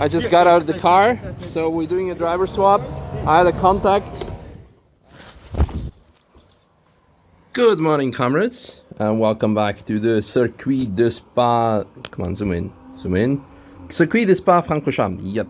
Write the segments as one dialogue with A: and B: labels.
A: just got out of the car, so we're doing a driver swap. I had a contact. Good morning, comrades, and welcome back to the Circuit de Spa. Come on, zoom in, zoom in. Circuit de Spa Francorchamps. Yep.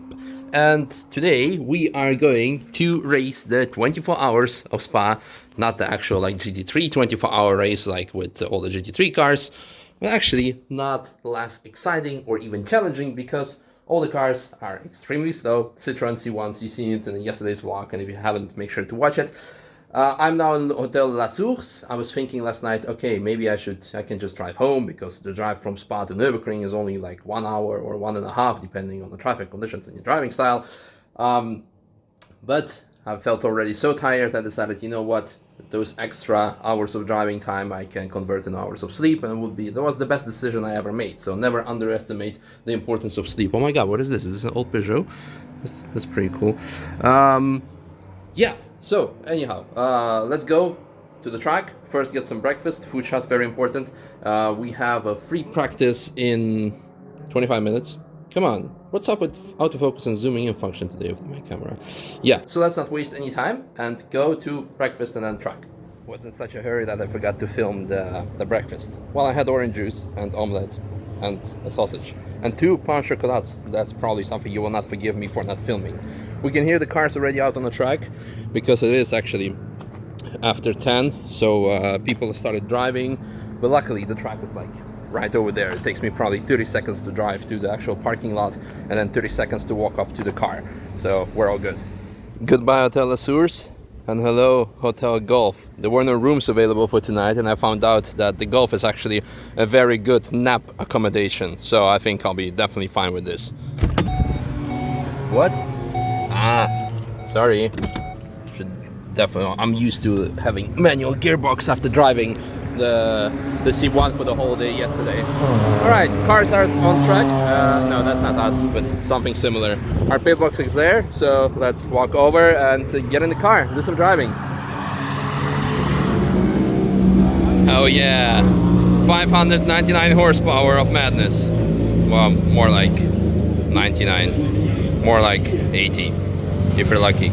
A: And today we are going to race the 24 hours of Spa, not the actual like GT3 24-hour race like with all the GT3 cars, but actually not less exciting or even challenging because all the cars are extremely slow. Citroen C1s, you've seen it in yesterday's vlog, and if you haven't, make sure to watch it. I'm now in Hotel La Source. I was thinking last night, okay, maybe I can just drive home because the drive from Spa to Nürburgring is only like 1 hour or 1.5, depending on the traffic conditions and your driving style. But I felt already so tired, I decided, you know what, those extra hours of driving time I can convert into hours of sleep, and that was the best decision I ever made. So never underestimate the importance of sleep. Oh my god, what is this? Is this an old Peugeot? That's pretty cool. Yeah. So, anyhow, let's go to the track. First, get some breakfast. Food shot, very important. We have a free practice in 25 minutes. Come on, what's up with autofocus and zooming in function today with my camera? Yeah, so let's not waste any time and go to breakfast and then track. Was in such a hurry that I forgot to film the breakfast. Well, I had orange juice and omelette and a sausage and 2 pain chocolats. That's probably something you will not forgive me for not filming. We can hear the cars already out on the track because it is actually after 10, so people started driving, but luckily the track is like right over there. It takes me probably 30 seconds to drive to the actual parking lot and then 30 seconds to walk up to the car, so we're all good. Goodbye Hotel La Source and hello Hotel Golf. There were no rooms available for tonight, and I found out that the Golf is actually a very good nap accommodation, so I think I'll be definitely fine with this. What? Sorry. Definitely, I'm used to having manual gearbox after driving the C1 for the whole day yesterday. Alright, cars are on track. No, that's not us, but something similar. Our pit box is there, so let's walk over and get in the car, do some driving. Oh yeah, 599 horsepower of madness. Well, more like 99, more like 80. If you're lucky.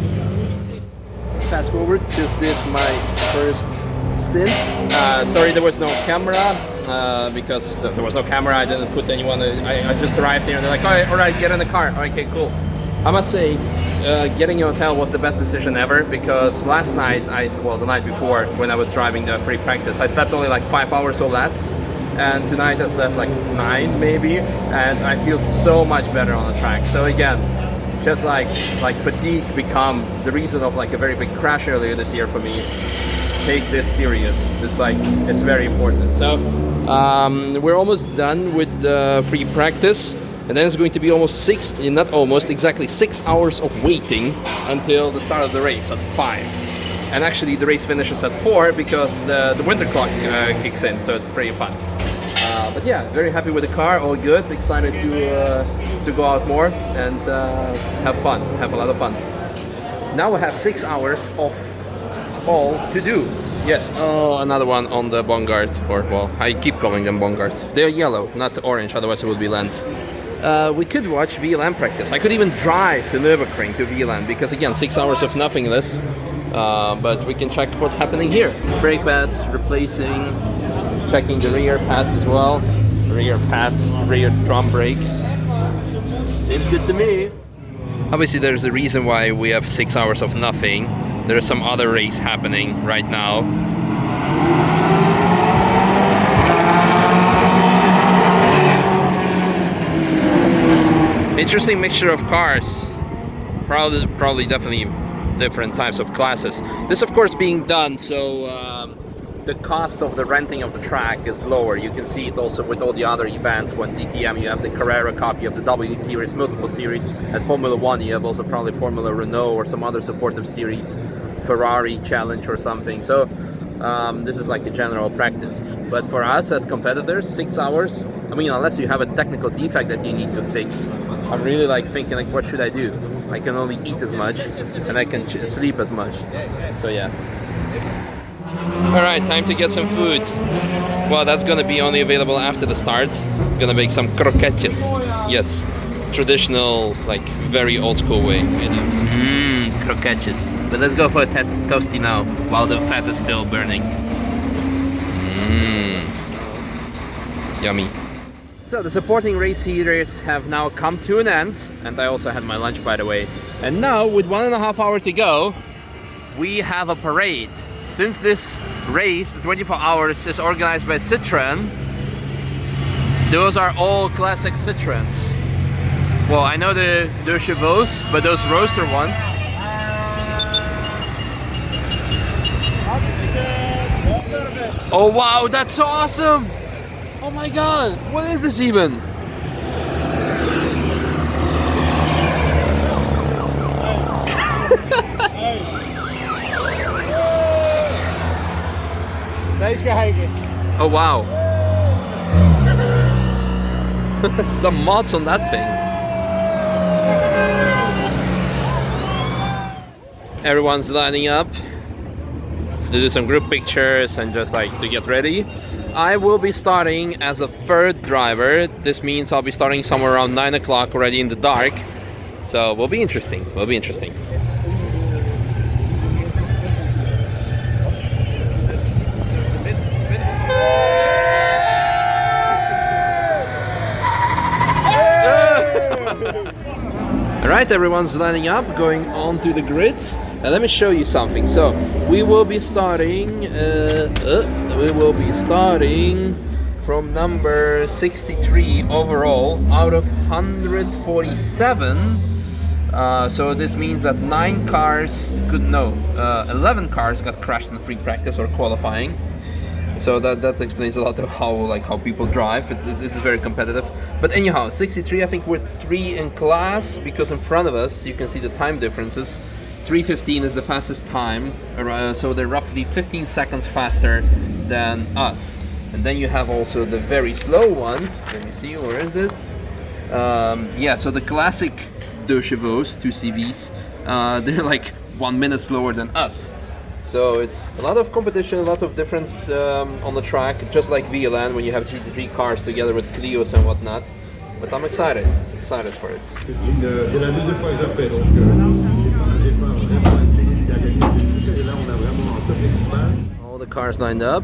A: Fast forward, just did my first stint. Sorry there was no camera, because there was no camera, I didn't put anyone, I just arrived here and they're like, alright, get in the car. Okay, cool. I must say, getting a hotel was the best decision ever, because last night, the night before, when I was driving the free practice, I slept only like 5 hours or less. And tonight I slept like 9 maybe, and I feel so much better on the track. So again, just like fatigue become the reason of like a very big crash earlier this year for me. Take this serious. It's very important. So we're almost done with the free practice, and then it's going to be exactly 6 hours of waiting until the start of the race at 5. And actually the race finishes at 4 because the winter clock kicks in, so it's pretty fun. But yeah, very happy with the car, all good, excited to go out more and have a lot of fun. Now we have 6 hours of all to do. Yes, oh, another one on the Bongard, or well, I keep calling them Bongard. They're yellow, not orange, otherwise it would be Lens. We could watch VLN practice. I could even drive to Nürburgring to VLN because again, 6 hours of nothingness. But we can check what's happening here. Brake pads, replacing, checking the rear pads as well. Rear pads, rear drum brakes. Seems good to me. Obviously there's a reason why we have 6 hours of nothing. There's some other race happening right now. Interesting mixture of cars. Probably definitely different types of classes. This of course being done so the cost of the renting of the track is lower. You can see it also with all the other events. When DTM you have the Carrera Cup, you have the W Series, multiple series. At Formula 1 you have also probably Formula Renault or some other supportive series, Ferrari Challenge or something. So this is like a general practice. But for us as competitors, 6 hours, I mean, unless you have a technical defect that you need to fix, I'm really like thinking like, what should I do? I can only eat as much and I can sleep as much. So yeah. Alright, time to get some food. Well, that's gonna be only available after the start. Gonna make some croquettes. Yes. traditional, like very old school way. Croquettes. But let's go for a toasty now, while the fat is still burning. Yummy. So the supporting race heaters have now come to an end, and I also had my lunch, by the way. And now, with 1.5 hours to go, we have a parade. Since this race, the 24 hours, is organized by Citroën, those are all classic Citroëns. Well, I know the deux chevaux, but those roadster ones. Oh wow, that's so awesome! Oh my god, what is this even? Oh wow. Some mods on that thing. Everyone's lining up to do some group pictures and just like to get ready. I will be starting as a third driver. This means I'll be starting somewhere around 9 o'clock already in the dark. So will be interesting. Will be interesting. Alright, everyone's lining up, going on to the grids, and let me show you something. So we will be starting from number 63 overall out of 147. So this means that 11 cars got crashed in free practice or qualifying. So that explains a lot of how people drive. It's very competitive. But anyhow, 63, I think we're 3 in class, because in front of us you can see the time differences. 3:15 is the fastest time, so they're roughly 15 seconds faster than us. And then you have also the very slow ones. Let me see, where is this? Yeah, so the classic deux chevaux, 2 CVs, they're like 1 minute slower than us. So it's a lot of competition, a lot of difference on the track, just like VLN when you have GT3 cars together with Clios and whatnot. But I'm excited for it. All the cars lined up.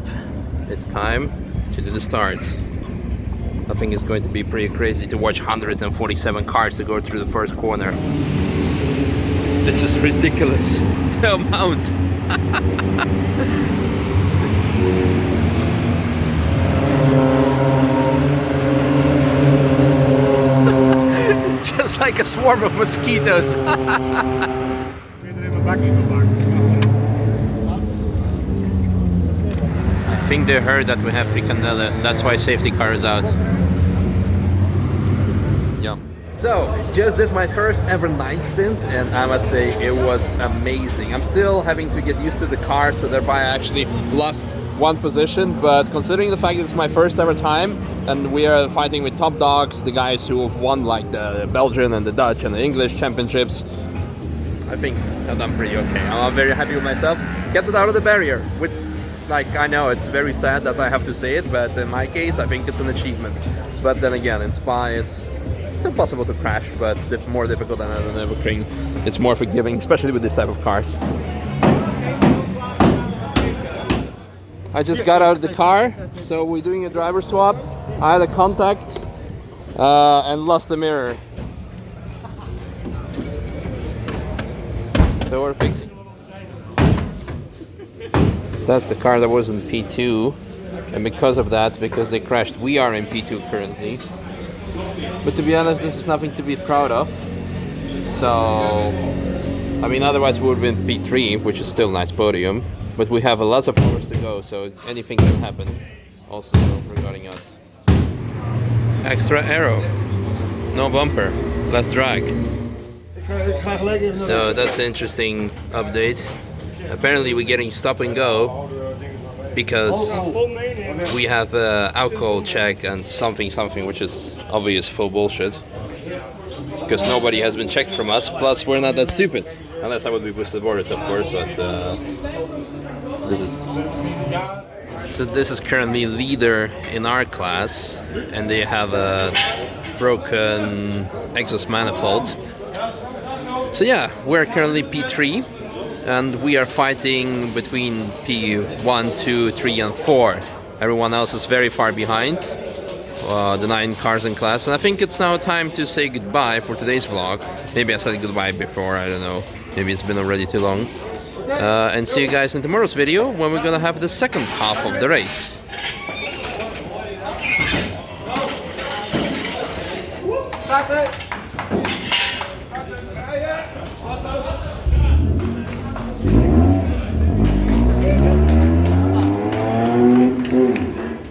A: It's time to do the start. I think it's going to be pretty crazy to watch 147 cars to go through the first corner. This is ridiculous, the amount. Just like a swarm of mosquitoes. I think they heard that we have fricandelle, that's why safety car is out. Yeah. So, just did my first ever night stint, and I must say it was amazing. I'm still having to get used to the car, so thereby I actually lost 1 position, but considering the fact that it's my first ever time, and we are fighting with top dogs, the guys who have won like the Belgian and the Dutch and the English championships, I think I've done pretty okay. I'm very happy with myself. Kept it out of the barrier, which, like, I know it's very sad that I have to say it, but in my case I think it's an achievement. But then again, in Spa it's still possible to crash, but it's more difficult than at the Nürburgring. It's more forgiving, especially with this type of cars. I just got out of the car, so we're doing a driver swap. I had a contact and lost the mirror. So we're fixing. That's the car that was in P2, and because of that, because they crashed, we are in P2 currently. But to be honest, this is nothing to be proud of. So, I mean, otherwise we would have been P3, which is still a nice podium. But we have lots of hours to go, so anything can happen. Also regarding us. Extra aero, no bumper, less drag. So that's an interesting update. Apparently we're getting stop and go because we have alcohol check and something, which is obvious full bullshit. Because nobody has been checked from us, plus we're not that stupid. Unless I would be boosted borders, of course, but this is currently leader in our class, and they have a broken exhaust manifold. So yeah, we're currently P3 and we are fighting between P1, 2, 3 and 4. Everyone else is very far behind, the 9 cars in class, and I think it's now time to say goodbye for today's vlog. Maybe I said goodbye before, I don't know. Maybe it's been already too long. And see you guys in tomorrow's video when we're gonna have the second half of the race. Start it.